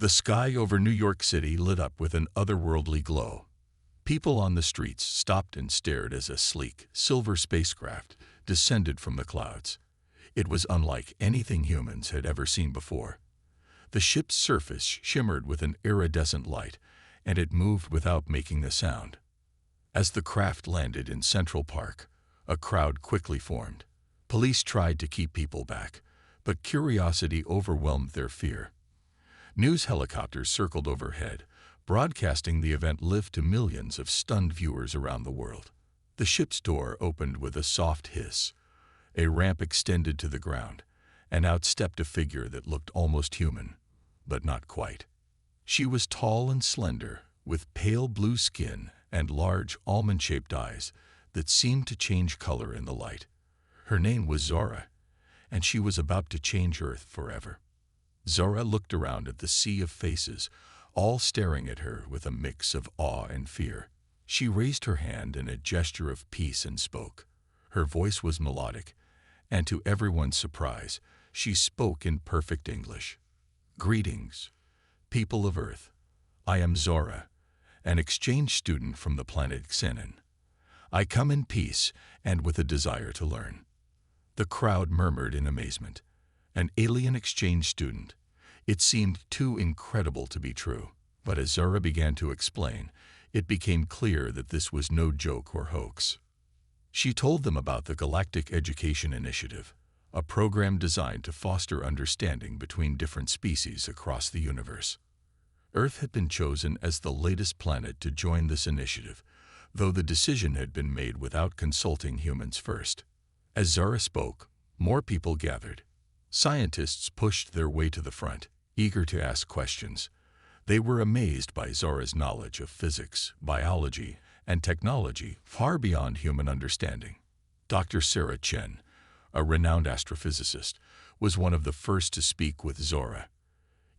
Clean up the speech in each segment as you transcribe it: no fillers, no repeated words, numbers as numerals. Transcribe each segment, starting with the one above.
The sky over New York City lit up with an otherworldly glow. People on the streets stopped and stared as a sleek, silver spacecraft descended from the clouds. It was unlike anything humans had ever seen before. The ship's surface shimmered with an iridescent light, and it moved without making a sound. As the craft landed in Central Park, a crowd quickly formed. Police tried to keep people back, but curiosity overwhelmed their fear. News helicopters circled overhead, broadcasting the event live to millions of stunned viewers around the world. The ship's door opened with a soft hiss. A ramp extended to the ground, and out stepped a figure that looked almost human, but not quite. She was tall and slender, with pale blue skin and large almond-shaped eyes that seemed to change color in the light. Her name was Zora, and she was about to change Earth forever. Zora looked around at the sea of faces, all staring at her with a mix of awe and fear. She raised her hand in a gesture of peace and spoke. Her voice was melodic, and to everyone's surprise, she spoke in perfect English. "Greetings, people of Earth. I am Zora, an exchange student from the planet Xenon. I come in peace and with a desire to learn." The crowd murmured in amazement. An alien exchange student. It seemed too incredible to be true. But as Zora began to explain, it became clear that this was no joke or hoax. She told them about the Galactic Education Initiative, a program designed to foster understanding between different species across the universe. Earth had been chosen as the latest planet to join this initiative, though the decision had been made without consulting humans first. As Zara spoke, more people gathered. Scientists pushed their way to the front, eager to ask questions. They were amazed by Zora's knowledge of physics, biology, and technology far beyond human understanding. Dr. Sarah Chen, a renowned astrophysicist, was one of the first to speak with Zora.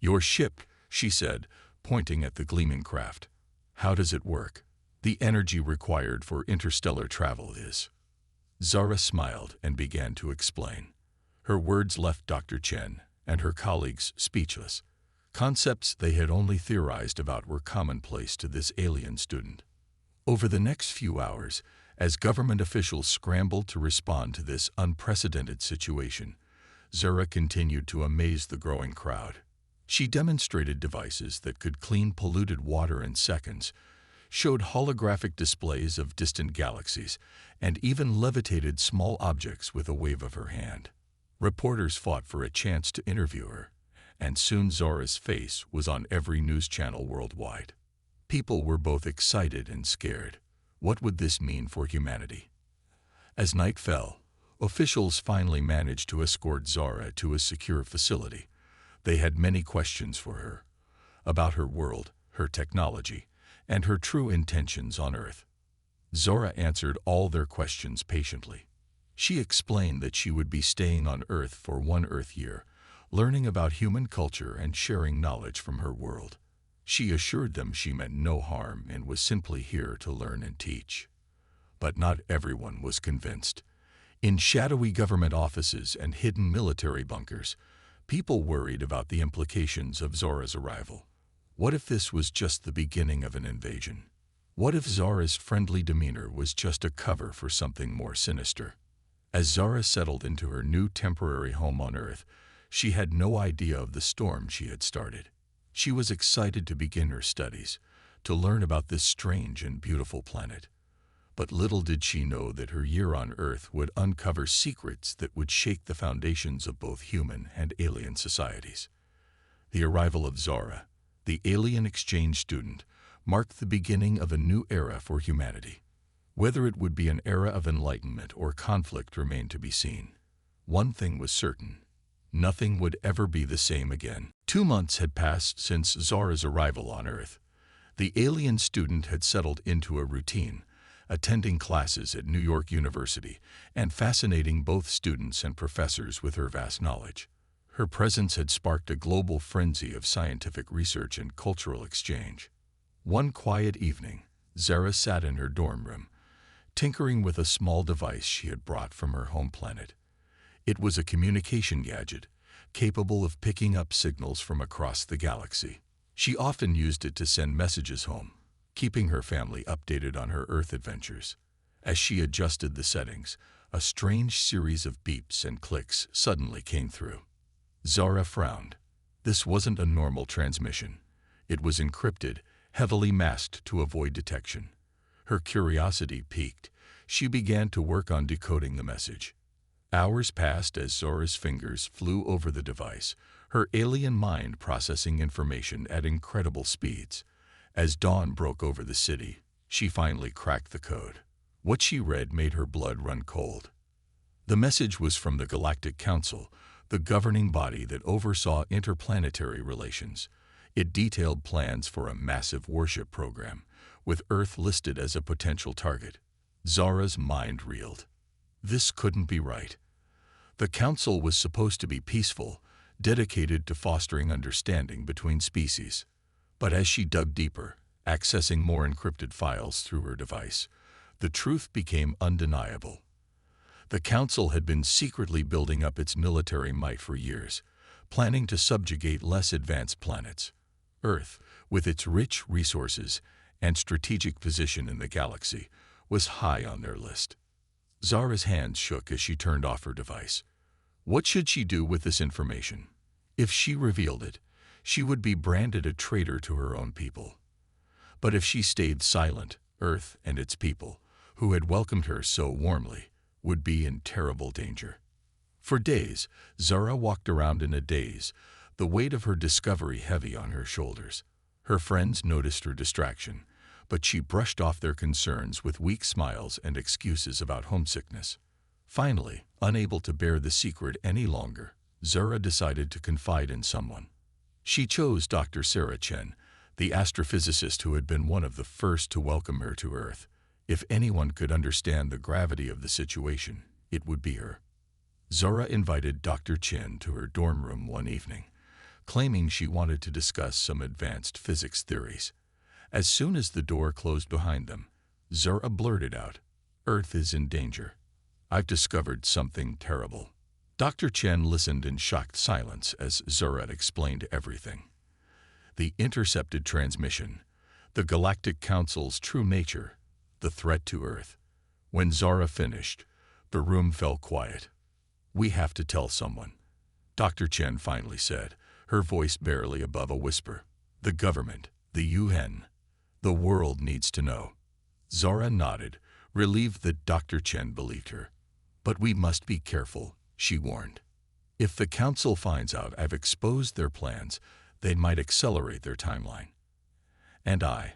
"Your ship," she said, pointing at the gleaming craft. "How does it work? The energy required for interstellar travel is—" Zara smiled and began to explain. Her words left Dr. Chen and her colleagues speechless. Concepts they had only theorized about were commonplace to this alien student. Over the next few hours, as government officials scrambled to respond to this unprecedented situation, Zara continued to amaze the growing crowd. She demonstrated devices that could clean polluted water in seconds, showed holographic displays of distant galaxies, and even levitated small objects with a wave of her hand. Reporters fought for a chance to interview her, and soon Zora's face was on every news channel worldwide. People were both excited and scared. What would this mean for humanity? As night fell, officials finally managed to escort Zora to a secure facility. They had many questions for her, about her world, her technology, and her true intentions on Earth. Zora answered all their questions patiently. She explained that she would be staying on Earth for 1 Earth year, learning about human culture and sharing knowledge from her world. She assured them she meant no harm and was simply here to learn and teach. But not everyone was convinced. In shadowy government offices and hidden military bunkers, people worried about the implications of Zora's arrival. What if this was just the beginning of an invasion? What if Zora's friendly demeanor was just a cover for something more sinister? As Zora settled into her new temporary home on Earth, she had no idea of the storm she had started. She was excited to begin her studies, to learn about this strange and beautiful planet. But little did she know that her year on Earth would uncover secrets that would shake the foundations of both human and alien societies. The arrival of Zora, the alien exchange student, marked the beginning of a new era for humanity. Whether it would be an era of enlightenment or conflict remained to be seen. One thing was certain: nothing would ever be the same again. 2 months had passed since Zora's arrival on Earth. The alien student had settled into a routine, attending classes at New York University and fascinating both students and professors with her vast knowledge. Her presence had sparked a global frenzy of scientific research and cultural exchange. One quiet evening, Zara sat in her dorm room, tinkering with a small device she had brought from her home planet. It was a communication gadget, capable of picking up signals from across the galaxy. She often used it to send messages home, keeping her family updated on her Earth adventures. As she adjusted the settings, a strange series of beeps and clicks suddenly came through. Zara frowned. This wasn't a normal transmission. It was encrypted, heavily masked to avoid detection. Her curiosity piqued. She began to work on decoding the message. Hours passed as Zora's fingers flew over the device, her alien mind processing information at incredible speeds. As dawn broke over the city, she finally cracked the code. What she read made her blood run cold. The message was from the Galactic Council, the governing body that oversaw interplanetary relations. It detailed plans for a massive warship program, with Earth listed as a potential target. Zara's mind reeled. This couldn't be right. The Council was supposed to be peaceful, dedicated to fostering understanding between species. But as she dug deeper, accessing more encrypted files through her device, the truth became undeniable. The Council had been secretly building up its military might for years, planning to subjugate less advanced planets. Earth, with its rich resources and strategic position in the galaxy, was high on their list. Zara's hands shook as she turned off her device. What should she do with this information? If she revealed it, she would be branded a traitor to her own people. But if she stayed silent, Earth and its people, who had welcomed her so warmly, would be in terrible danger. For days, Zara walked around in a daze, the weight of her discovery heavy on her shoulders. Her friends noticed her distraction, but she brushed off their concerns with weak smiles and excuses about homesickness. Finally, unable to bear the secret any longer, Zara decided to confide in someone. She chose Dr. Sarah Chen, the astrophysicist who had been one of the first to welcome her to Earth. If anyone could understand the gravity of the situation, it would be her. Zara invited Dr. Chen to her dorm room one evening, claiming she wanted to discuss some advanced physics theories. As soon as the door closed behind them, Zara blurted out, "Earth is in danger. I've discovered something terrible." Dr. Chen listened in shocked silence as Zara explained everything. The intercepted transmission, the Galactic Council's true nature, the threat to Earth. When Zara finished, the room fell quiet. "We have to tell someone," Dr. Chen finally said, her voice barely above a whisper. "The government, the UN. The world needs to know." Zara nodded, relieved that Dr. Chen believed her. "But we must be careful," she warned. "If the Council finds out I've exposed their plans, they might accelerate their timeline. And I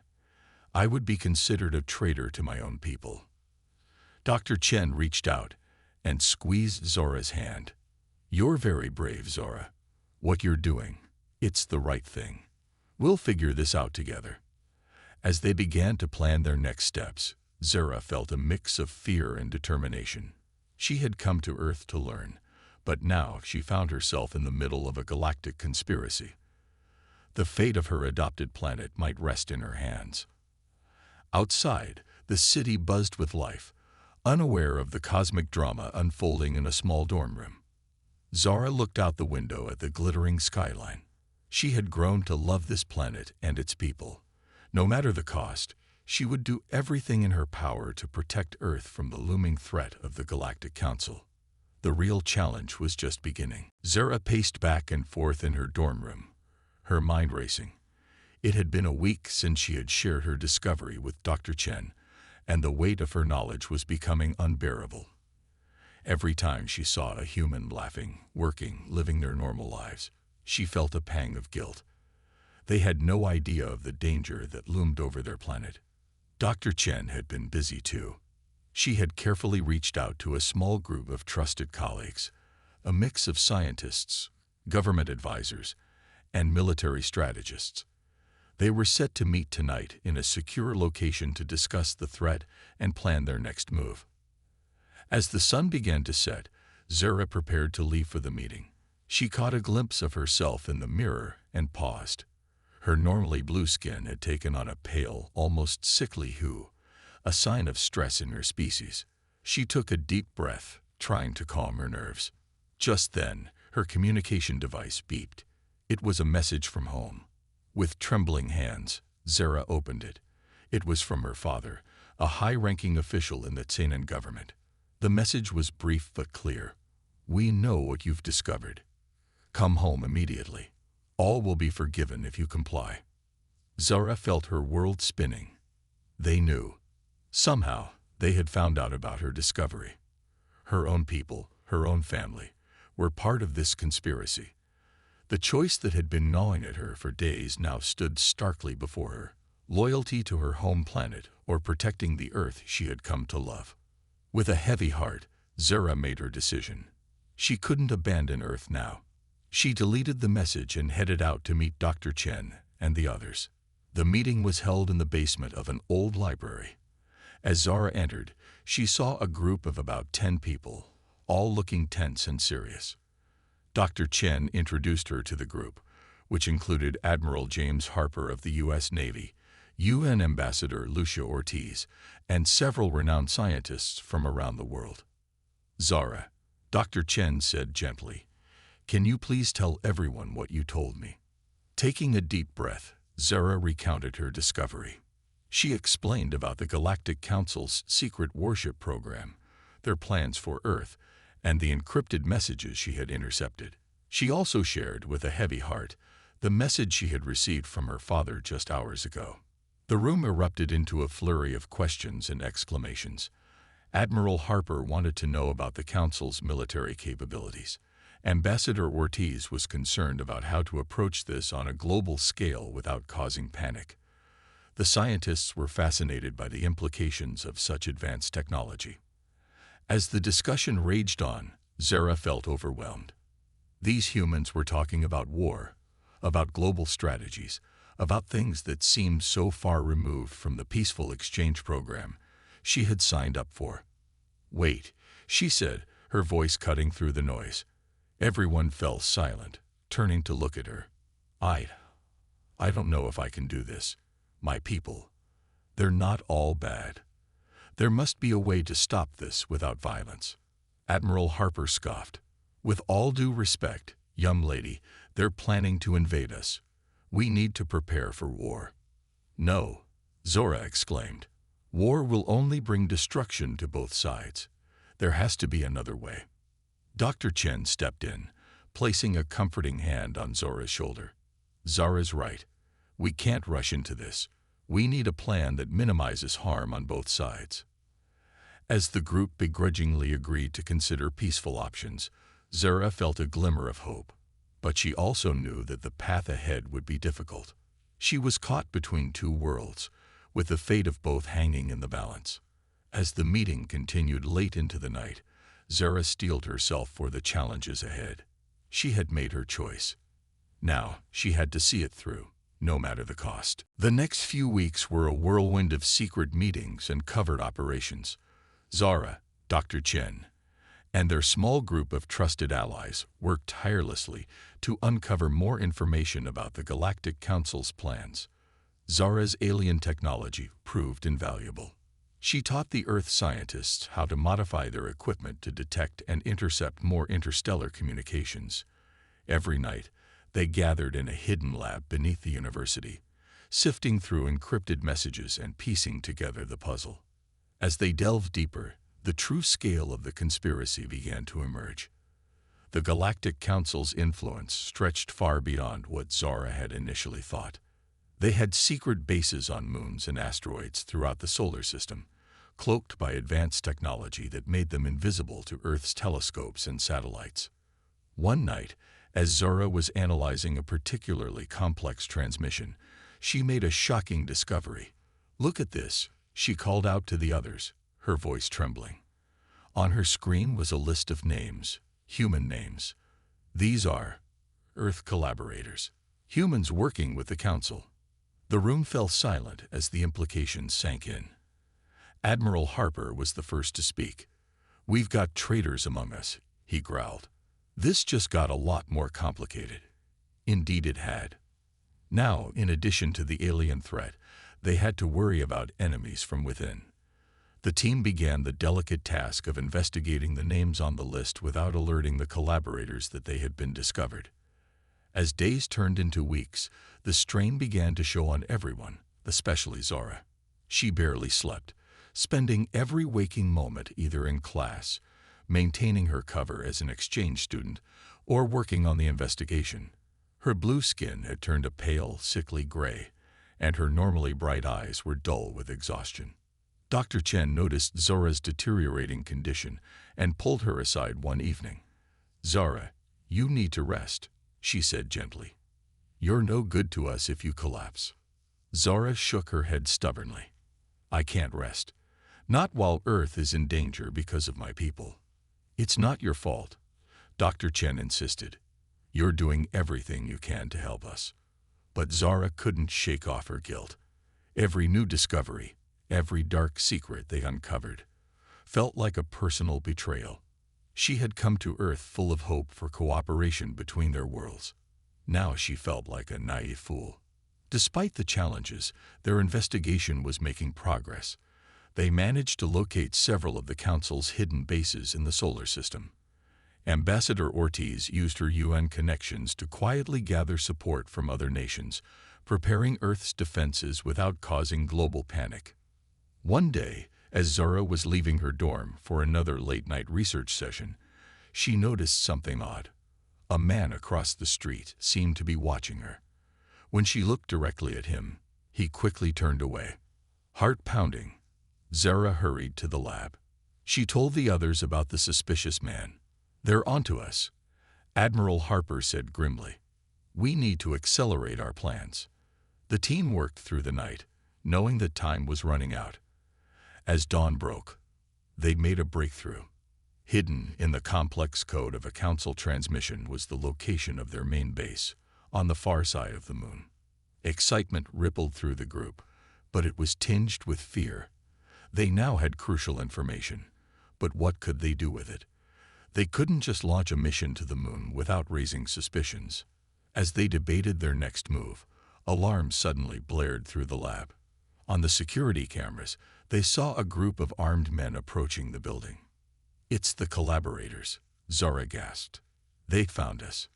would be considered a traitor to my own people." Dr. Chen reached out and squeezed Zora's hand. "You're very brave, Zora. What you're doing, it's the right thing. We'll figure this out together." As they began to plan their next steps, Zora felt a mix of fear and determination. She had come to Earth to learn, but now she found herself in the middle of a galactic conspiracy. The fate of her adopted planet might rest in her hands. Outside, the city buzzed with life, unaware of the cosmic drama unfolding in a small dorm room. Zara looked out the window at the glittering skyline. She had grown to love this planet and its people. No matter the cost, she would do everything in her power to protect Earth from the looming threat of the Galactic Council. The real challenge was just beginning. Zara paced back and forth in her dorm room, her mind racing. It had been a week since she had shared her discovery with Dr. Chen, and the weight of her knowledge was becoming unbearable. Every time she saw a human laughing, working, living their normal lives, she felt a pang of guilt. They had no idea of the danger that loomed over their planet. Dr. Chen had been busy too. She had carefully reached out to a small group of trusted colleagues, a mix of scientists, government advisors, and military strategists. They were set to meet tonight in a secure location to discuss the threat and plan their next move. As the sun began to set, Zara prepared to leave for the meeting. She caught a glimpse of herself in the mirror and paused. Her normally blue skin had taken on a pale, almost sickly hue, a sign of stress in her species. She took a deep breath, trying to calm her nerves. Just then, her communication device beeped. It was a message from home. With trembling hands, Zara opened it. It was from her father, a high-ranking official in the Tsenan government. The message was brief but clear. "We know what you've discovered. Come home immediately. All will be forgiven if you comply." Zara felt her world spinning. They knew. Somehow, they had found out about her discovery. Her own people, her own family, were part of this conspiracy. The choice that had been gnawing at her for days now stood starkly before her: loyalty to her home planet or protecting the Earth she had come to love. With a heavy heart, Zara made her decision. She couldn't abandon Earth now. She deleted the message and headed out to meet Dr. Chen and the others. The meeting was held in the basement of an old library. As Zara entered, she saw a group of about 10 people, all looking tense and serious. Dr. Chen introduced her to the group, which included Admiral James Harper of the U.S. Navy, UN Ambassador Lucia Ortiz, and several renowned scientists from around the world. "Zara," Dr. Chen said gently, "can you please tell everyone what you told me?" Taking a deep breath, Zara recounted her discovery. She explained about the Galactic Council's secret warship program, their plans for Earth, and the encrypted messages she had intercepted. She also shared, with a heavy heart, the message she had received from her father just hours ago. The room erupted into a flurry of questions and exclamations. Admiral Harper wanted to know about the Council's military capabilities. Ambassador Ortiz was concerned about how to approach this on a global scale without causing panic. The scientists were fascinated by the implications of such advanced technology. As the discussion raged on, Zara felt overwhelmed. These humans were talking about war, about global strategies, about things that seemed so far removed from the peaceful exchange program she had signed up for. "Wait," she said, her voice cutting through the noise. Everyone fell silent, turning to look at her. I don't know if I can do this. My people, they're not all bad. There must be a way to stop this without violence." Admiral Harper scoffed. "With all due respect, young lady, they're planning to invade us. We need to prepare for war." "No," Zora exclaimed. "War will only bring destruction to both sides. There has to be another way." Dr. Chen stepped in, placing a comforting hand on Zora's shoulder. "Zara's right. We can't rush into this. We need a plan that minimizes harm on both sides." As the group begrudgingly agreed to consider peaceful options, Zara felt a glimmer of hope. But she also knew that the path ahead would be difficult. She was caught between two worlds, with the fate of both hanging in the balance. As the meeting continued late into the night, Zara steeled herself for the challenges ahead. She had made her choice. Now she had to see it through, no matter the cost. The next few weeks were a whirlwind of secret meetings and covert operations. Zara, Dr. Chen, and their small group of trusted allies worked tirelessly to uncover more information about the Galactic Council's plans. Zara's alien technology proved invaluable. She taught the Earth scientists how to modify their equipment to detect and intercept more interstellar communications. Every night, they gathered in a hidden lab beneath the university, sifting through encrypted messages and piecing together the puzzle. As they delved deeper, the true scale of the conspiracy began to emerge. The Galactic Council's influence stretched far beyond what Zara had initially thought. They had secret bases on moons and asteroids throughout the solar system, cloaked by advanced technology that made them invisible to Earth's telescopes and satellites. One night, as Zara was analyzing a particularly complex transmission, she made a shocking discovery. "Look at this," she called out to the others, her voice trembling. On her screen was a list of names, human names. These are Earth collaborators, humans working with the Council. The room fell silent as the implications sank in. Admiral Harper was the first to speak. "We've got traitors among us," he growled. This just got a lot more complicated. Indeed it had. Now, in addition to the alien threat, they had to worry about enemies from within. The team began the delicate task of investigating the names on the list without alerting the collaborators that they had been discovered. As days turned into weeks, the strain began to show on everyone, especially Zara. She barely slept, spending every waking moment either in class, maintaining her cover as an exchange student, or working on the investigation. Her blue skin had turned a pale, sickly gray, and her normally bright eyes were dull with exhaustion. Dr. Chen noticed Zora's deteriorating condition and pulled her aside one evening. "Zara, you need to rest," she said gently. "You're no good to us if you collapse." Zara shook her head stubbornly. "I can't rest. Not while Earth is in danger because of my people." "It's not your fault," Dr. Chen insisted. "You're doing everything you can to help us." But Zara couldn't shake off her guilt. Every new discovery, every dark secret they uncovered, felt like a personal betrayal. She had come to Earth full of hope for cooperation between their worlds. Now she felt like a naive fool. Despite the challenges, their investigation was making progress. They managed to locate several of the Council's hidden bases in the solar system. Ambassador Ortiz used her UN connections to quietly gather support from other nations, preparing Earth's defenses without causing global panic. One day, as Zara was leaving her dorm for another late-night research session, she noticed something odd. A man across the street seemed to be watching her. When she looked directly at him, he quickly turned away. Heart pounding, Zara hurried to the lab. She told the others about the suspicious man. "They're onto us," Admiral Harper said grimly. "We need to accelerate our plans." The team worked through the night, knowing that time was running out. As dawn broke, they'd made a breakthrough. Hidden in the complex code of a Council transmission was the location of their main base, on the far side of the moon. Excitement rippled through the group, but it was tinged with fear. They now had crucial information, but what could they do with it? They couldn't just launch a mission to the moon without raising suspicions. As they debated their next move, alarms suddenly blared through the lab. On the security cameras, they saw a group of armed men approaching the building. "It's the collaborators," Zara gasped. "They found us."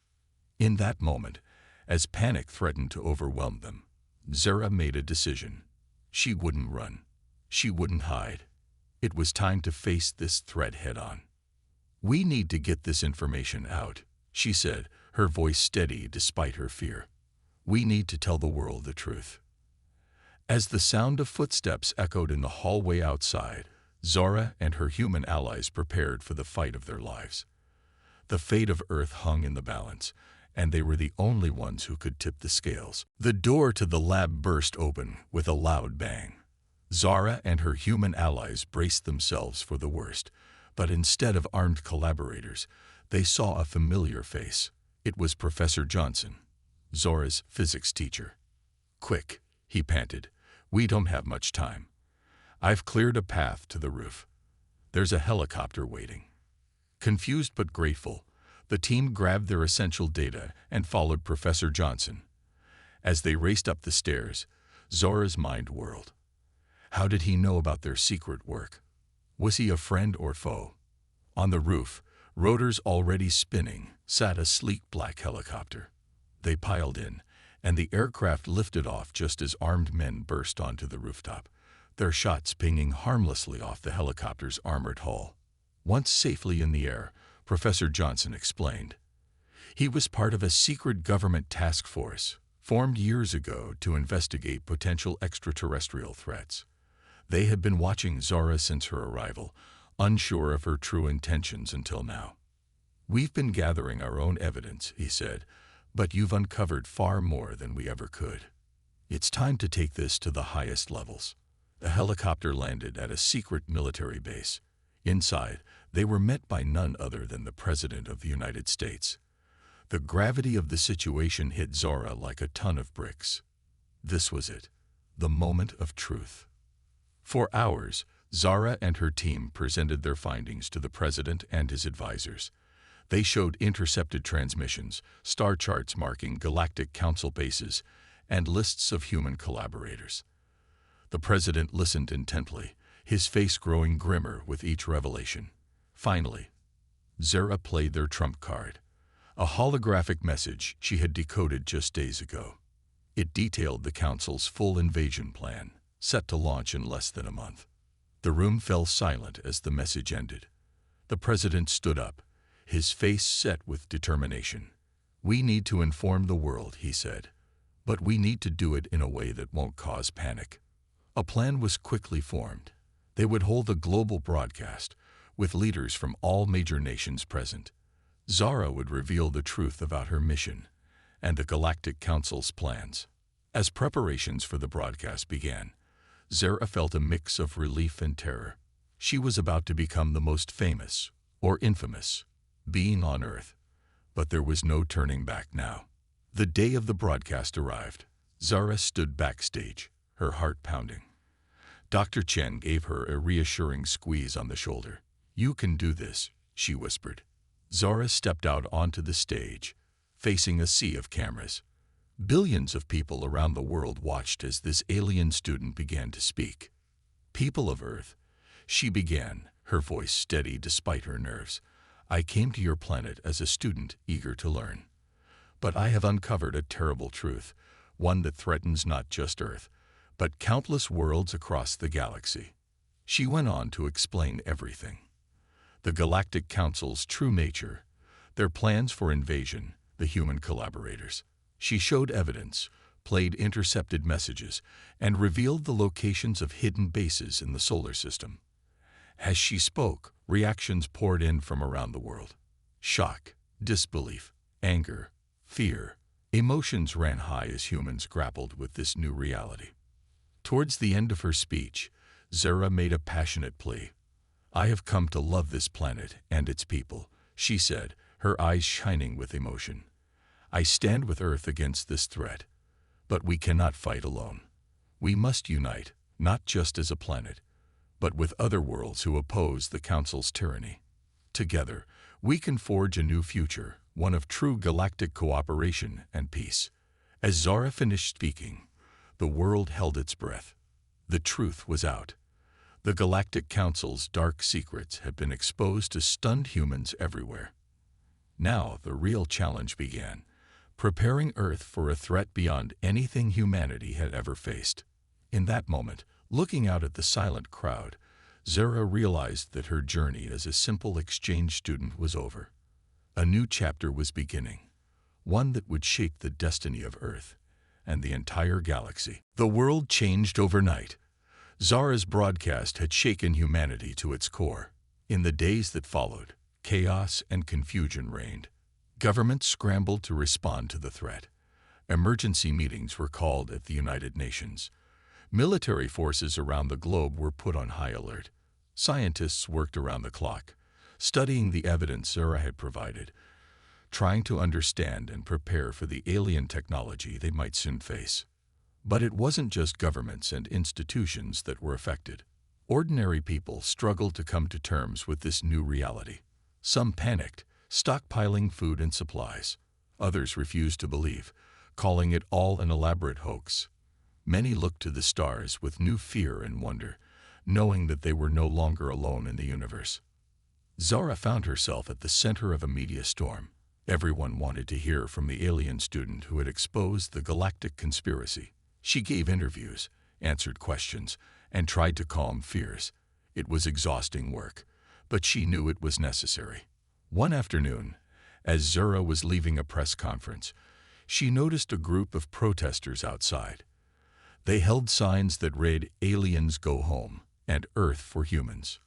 In that moment, as panic threatened to overwhelm them, Zara made a decision. She wouldn't run. She wouldn't hide. It was time to face this threat head-on. "We need to get this information out," she said, her voice steady despite her fear. "We need to tell the world the truth." As the sound of footsteps echoed in the hallway outside, Zara and her human allies prepared for the fight of their lives. The fate of Earth hung in the balance, and they were the only ones who could tip the scales. The door to the lab burst open with a loud bang. Zara and her human allies braced themselves for the worst, but instead of armed collaborators, they saw a familiar face. It was Professor Johnson, Zora's physics teacher. "Quick," he panted. "We don't have much time. I've cleared a path to the roof. There's a helicopter waiting." Confused but grateful, the team grabbed their essential data and followed Professor Johnson. As they raced up the stairs, Zora's mind whirled. How did he know about their secret work? Was he a friend or foe? On the roof, rotors already spinning, sat a sleek black helicopter. They piled in, and the aircraft lifted off just as armed men burst onto the rooftop, their shots pinging harmlessly off the helicopter's armored hull. Once safely in the air, Professor Johnson explained. He was part of a secret government task force, formed years ago to investigate potential extraterrestrial threats. They had been watching Zora since her arrival, unsure of her true intentions until now. "We've been gathering our own evidence," he said, "but you've uncovered far more than we ever could. It's time to take this to the highest levels." The helicopter landed at a secret military base. Inside, they were met by none other than the President of the United States. The gravity of the situation hit Zora like a ton of bricks. This was it, the moment of truth. For hours, Zara and her team presented their findings to the President and his advisors. They showed intercepted transmissions, star charts marking Galactic Council bases, and lists of human collaborators. The President listened intently, his face growing grimmer with each revelation. Finally, Zara played their trump card. a holographic message she had decoded just days ago. It detailed the Council's full invasion plan, set to launch in less than a month. The room fell silent as the message ended. The president stood up, his face set with determination. "We need to inform the world," he said, "but we need to do it in a way that won't cause panic." A plan was quickly formed. They would hold a global broadcast, with leaders from all major nations present. Zara would reveal the truth about her mission and the Galactic Council's plans. As preparations for the broadcast began, Zara felt a mix of relief and terror. She was about to become the most famous, or infamous, being on Earth. But there was no turning back now. The day of the broadcast arrived. Zara stood backstage, her heart pounding. Dr. Chen gave her a reassuring squeeze on the shoulder. "You can do this," she whispered. Zara stepped out onto the stage, facing a sea of cameras. Billions of people around the world watched as this alien student began to speak. "People of Earth," she began, her voice steady despite her nerves, "I came to your planet as a student eager to learn. But I have uncovered a terrible truth, one that threatens not just Earth, but countless worlds across the galaxy." She went on to explain everything. The Galactic Council's true nature, their plans for invasion, the human collaborators. She showed evidence, played intercepted messages, and revealed the locations of hidden bases in the solar system. As she spoke, reactions poured in from around the world. Shock, disbelief, anger, fear. Emotions ran high as humans grappled with this new reality. Towards the end of her speech, Zara made a passionate plea. "I have come to love this planet and its people," she said, her eyes shining with emotion. "I stand with Earth against this threat. But we cannot fight alone. We must unite, not just as a planet, but with other worlds who oppose the Council's tyranny. Together, we can forge a new future, one of true galactic cooperation and peace." As Zara finished speaking, the world held its breath. The truth was out. The Galactic Council's dark secrets had been exposed to stunned humans everywhere. Now the real challenge began, preparing Earth for a threat beyond anything humanity had ever faced. In that moment, looking out at the silent crowd, Zara realized that her journey as a simple exchange student was over. A new chapter was beginning, one that would shape the destiny of Earth and the entire galaxy. The world changed overnight. Zara's broadcast had shaken humanity to its core. In the days that followed, chaos and confusion reigned. Governments scrambled to respond to the threat. Emergency meetings were called at the United Nations. Military forces around the globe were put on high alert. Scientists worked around the clock, studying the evidence Zara had provided, trying to understand and prepare for the alien technology they might soon face. But it wasn't just governments and institutions that were affected. Ordinary people struggled to come to terms with this new reality. Some panicked, stockpiling food and supplies. Others refused to believe, calling it all an elaborate hoax. Many looked to the stars with new fear and wonder, knowing that they were no longer alone in the universe. Zara found herself at the center of a media storm. Everyone wanted to hear from the alien student who had exposed the galactic conspiracy. She gave interviews, answered questions, and tried to calm fears. It was exhausting work, but she knew it was necessary. One afternoon, as Zara was leaving a press conference, she noticed a group of protesters outside. They held signs that read, "Aliens go home," and "Earth for humans."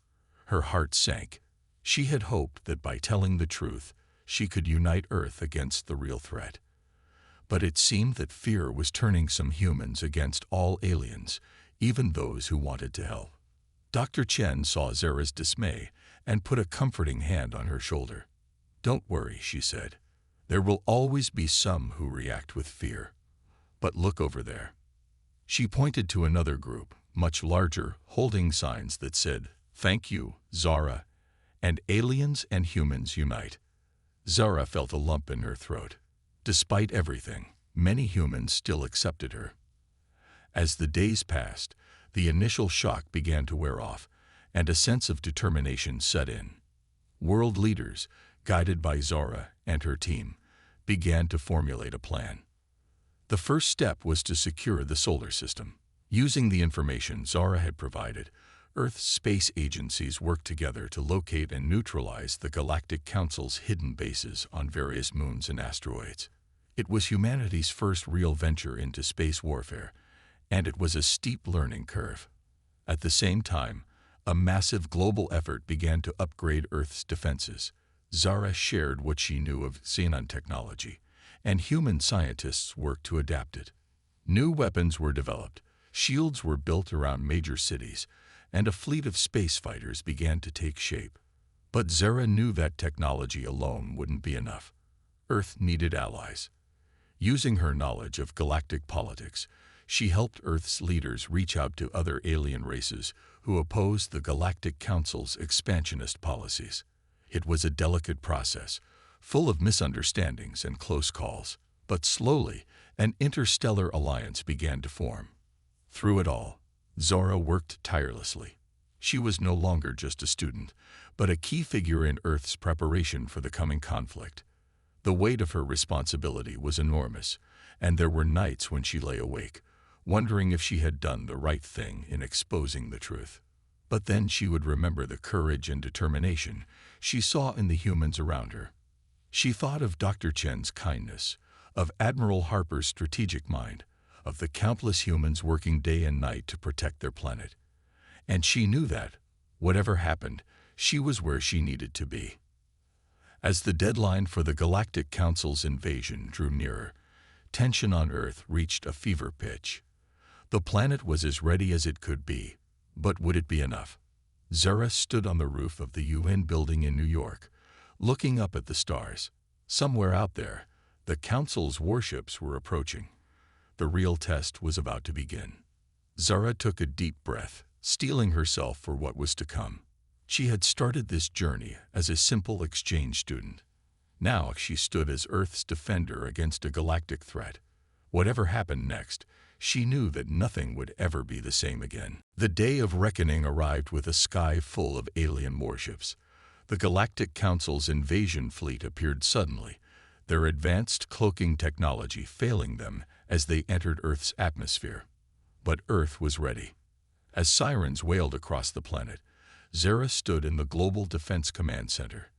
Her heart sank. She had hoped that by telling the truth, she could unite Earth against the real threat. But it seemed that fear was turning some humans against all aliens, even those who wanted to help. Dr. Chen saw Zara's dismay and put a comforting hand on her shoulder. "Don't worry," she said. "There will always be some who react with fear. But look over there." She pointed to another group, much larger, holding signs that said, "Thank you, Zara," and "Aliens and humans unite." Zara felt a lump in her throat. Despite everything, many humans still accepted her. As the days passed, the initial shock began to wear off, and a sense of determination set in. World leaders, guided by Zara and her team, began to formulate a plan. The first step was to secure the solar system. Using the information Zara had provided, Earth's space agencies worked together to locate and neutralize the Galactic Council's hidden bases on various moons and asteroids. It was humanity's first real venture into space warfare, and it was a steep learning curve. At the same time, a massive global effort began to upgrade Earth's defenses. Zara shared what she knew of xenon technology, and human scientists worked to adapt it. New weapons were developed, shields were built around major cities, and a fleet of space fighters began to take shape. But Zara knew that technology alone wouldn't be enough. Earth needed allies. Using her knowledge of galactic politics, she helped Earth's leaders reach out to other alien races who opposed the Galactic Council's expansionist policies. It was a delicate process, full of misunderstandings and close calls, but slowly an interstellar alliance began to form. Through it all, Zara worked tirelessly. She was no longer just a student, but a key figure in Earth's preparation for the coming conflict. The weight of her responsibility was enormous, and there were nights when she lay awake, wondering if she had done the right thing in exposing the truth. But then she would remember the courage and determination she saw in the humans around her. She thought of Dr. Chen's kindness, of Admiral Harper's strategic mind, of the countless humans working day and night to protect their planet. And she knew that, whatever happened, she was where she needed to be. As the deadline for the Galactic Council's invasion drew nearer, tension on Earth reached a fever pitch. The planet was as ready as it could be, but would it be enough? Zara stood on the roof of the UN building in New York, looking up at the stars. Somewhere out there, the Council's warships were approaching. The real test was about to begin. Zara took a deep breath, steeling herself for what was to come. She had started this journey as a simple exchange student. Now she stood as Earth's defender against a galactic threat. Whatever happened next, she knew that nothing would ever be the same again. The day of reckoning arrived with a sky full of alien warships. The Galactic Council's invasion fleet appeared suddenly, their advanced cloaking technology failing them as they entered Earth's atmosphere. But Earth was ready. As sirens wailed across the planet, Zara stood in the Global Defense Command Center,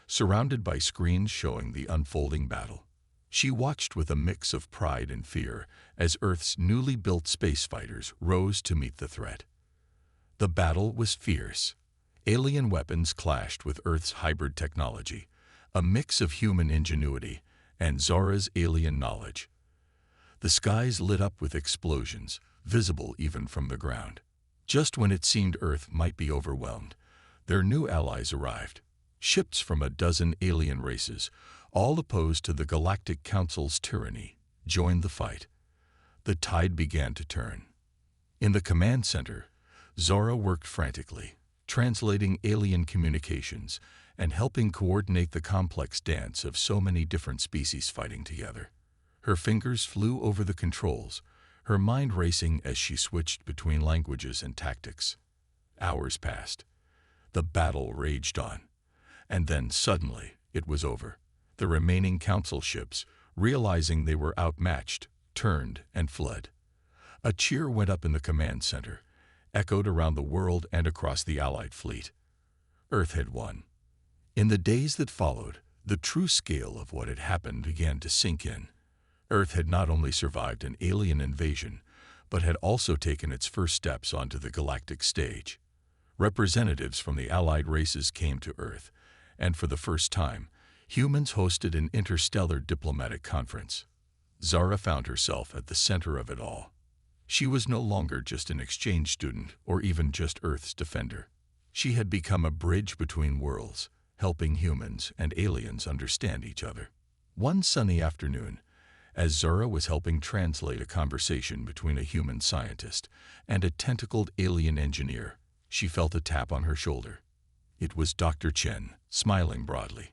surrounded by screens showing the unfolding battle. She watched with a mix of pride and fear as Earth's newly built space fighters rose to meet the threat. The battle was fierce. Alien weapons clashed with Earth's hybrid technology, a mix of human ingenuity and Zara's alien knowledge. The skies lit up with explosions, visible even from the ground. Just when it seemed Earth might be overwhelmed, their new allies arrived. Ships from a dozen alien races, all opposed to the Galactic Council's tyranny, joined the fight. The tide began to turn. In the command center, Zara worked frantically, translating alien communications and helping coordinate the complex dance of so many different species fighting together. Her fingers flew over the controls, her mind racing as she switched between languages and tactics. Hours passed. The battle raged on. And then suddenly, it was over. The remaining council ships, realizing they were outmatched, turned and fled. A cheer went up in the command center, echoed around the world and across the Allied fleet. Earth had won. In the days that followed, the true scale of what had happened began to sink in. Earth had not only survived an alien invasion, but had also taken its first steps onto the galactic stage. Representatives from the Allied races came to Earth, and for the first time, humans hosted an interstellar diplomatic conference. Zara found herself at the center of it all. She was no longer just an exchange student or even just Earth's defender. She had become a bridge between worlds, helping humans and aliens understand each other. One sunny afternoon, as Zara was helping translate a conversation between a human scientist and a tentacled alien engineer, she felt a tap on her shoulder. It was Dr. Chen, smiling broadly.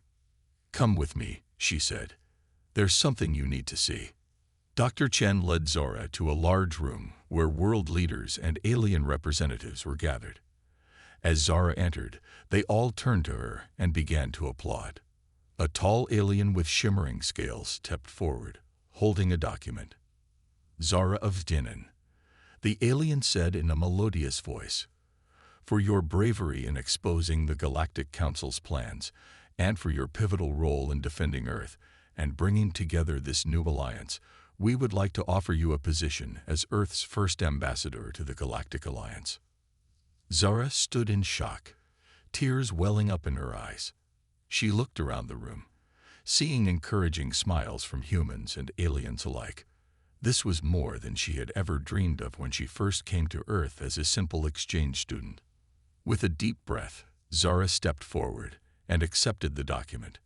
"Come with me," she said. "There's something you need to see." Dr. Chen led Zara to a large room where world leaders and alien representatives were gathered. As Zara entered, they all turned to her and began to applaud. A tall alien with shimmering scales stepped forward, holding a document. Zara of Dinan, the alien said in a melodious voice, for your bravery in exposing the Galactic Council's plans, and for your pivotal role in defending Earth and bringing together this new alliance, we would like to offer you a position as Earth's first ambassador to the Galactic Alliance. Zara stood in shock, tears welling up in her eyes. She looked around the room, seeing encouraging smiles from humans and aliens alike. This was more than she had ever dreamed of when she first came to Earth as a simple exchange student. With a deep breath, Zara stepped forward and accepted the document.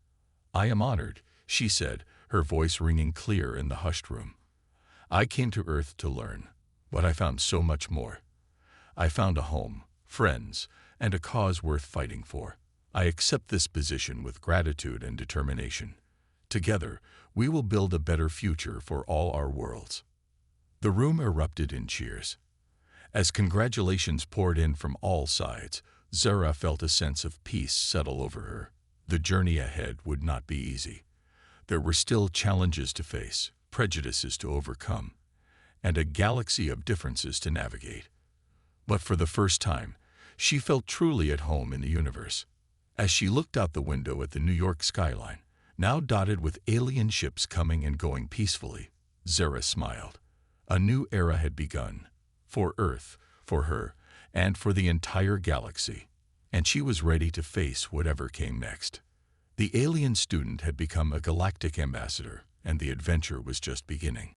I am honored, she said, her voice ringing clear in the hushed room. I came to Earth to learn, but I found so much more. I found a home, friends, and a cause worth fighting for. I accept this position with gratitude and determination. Together, we will build a better future for all our worlds. The room erupted in cheers. As congratulations poured in from all sides, Zara felt a sense of peace settle over her. The journey ahead would not be easy. There were still challenges to face, prejudices to overcome, and a galaxy of differences to navigate. But for the first time, she felt truly at home in the universe. As she looked out the window at the New York skyline, now dotted with alien ships coming and going peacefully, Zara smiled. A new era had begun, for Earth, for her, and for the entire galaxy, and she was ready to face whatever came next. The alien student had become a galactic ambassador, and the adventure was just beginning.